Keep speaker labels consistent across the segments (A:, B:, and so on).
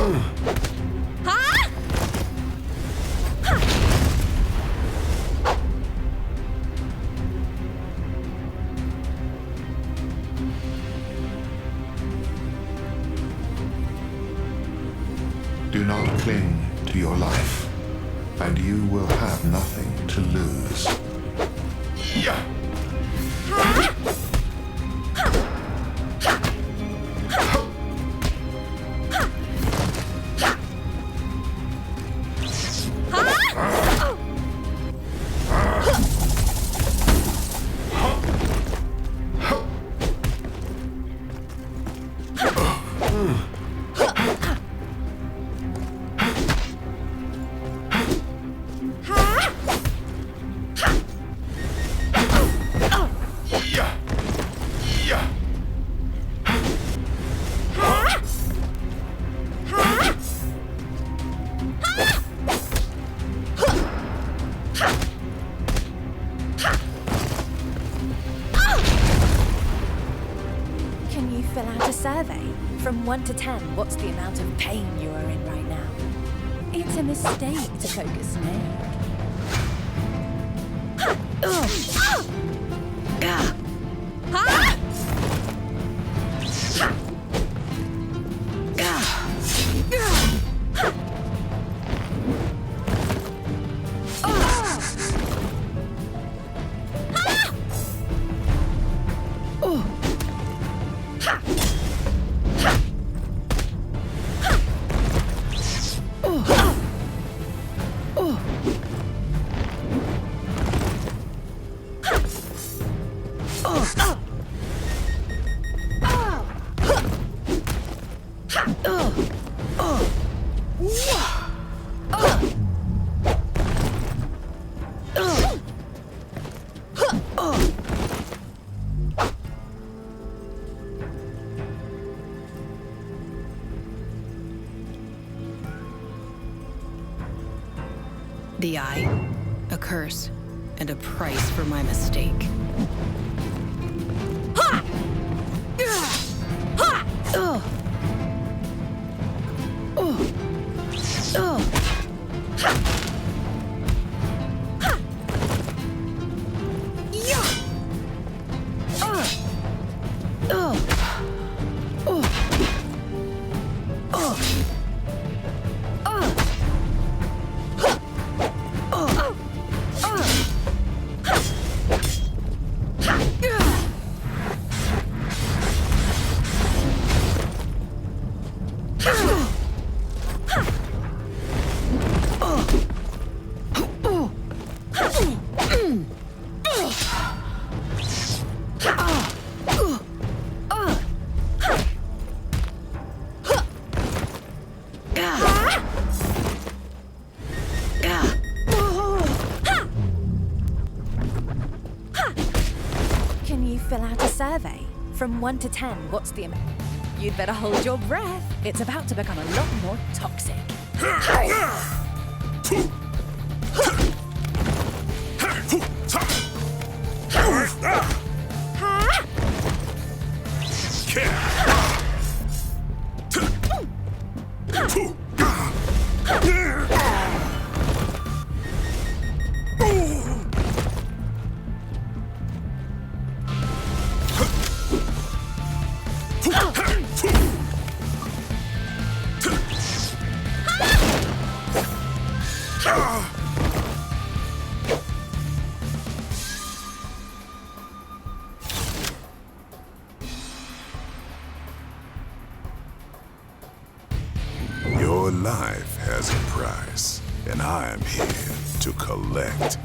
A: Do not cling to your life, and you will have nothing to lose. Yeah.
B: Fill out a survey. From 1 to 10, what's the amount of pain you are in right now? It's a mistake to poke a snake.
C: The eye, a curse, and a price for my mistake.
B: Can you fill out a survey? From 1 to 10, what's the amount? You'd better hold your breath. It's about to become a lot more toxic.
D: Your life has a price, and I am here to collect.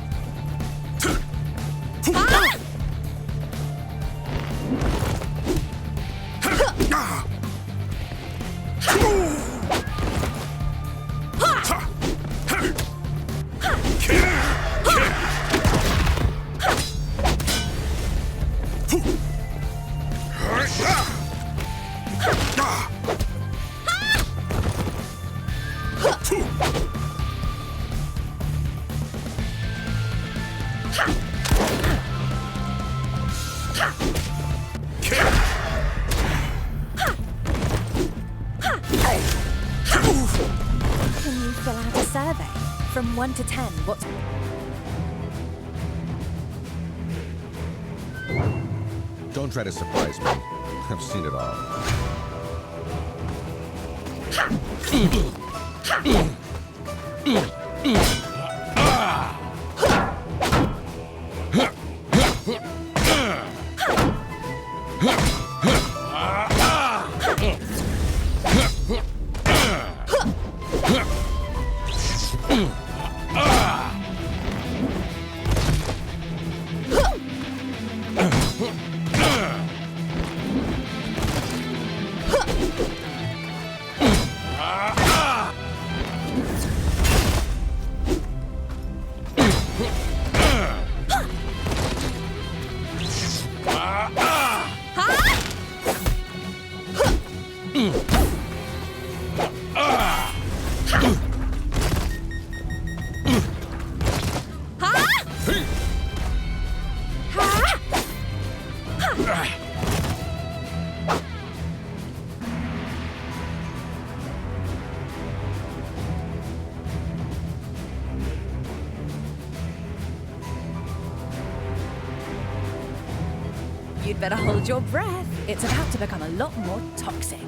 B: Can you fill out a survey? From 1 to 10, what's...
E: Don't try to surprise me. I've seen it all.
B: You'd better hold your breath. It's about to become a lot more toxic.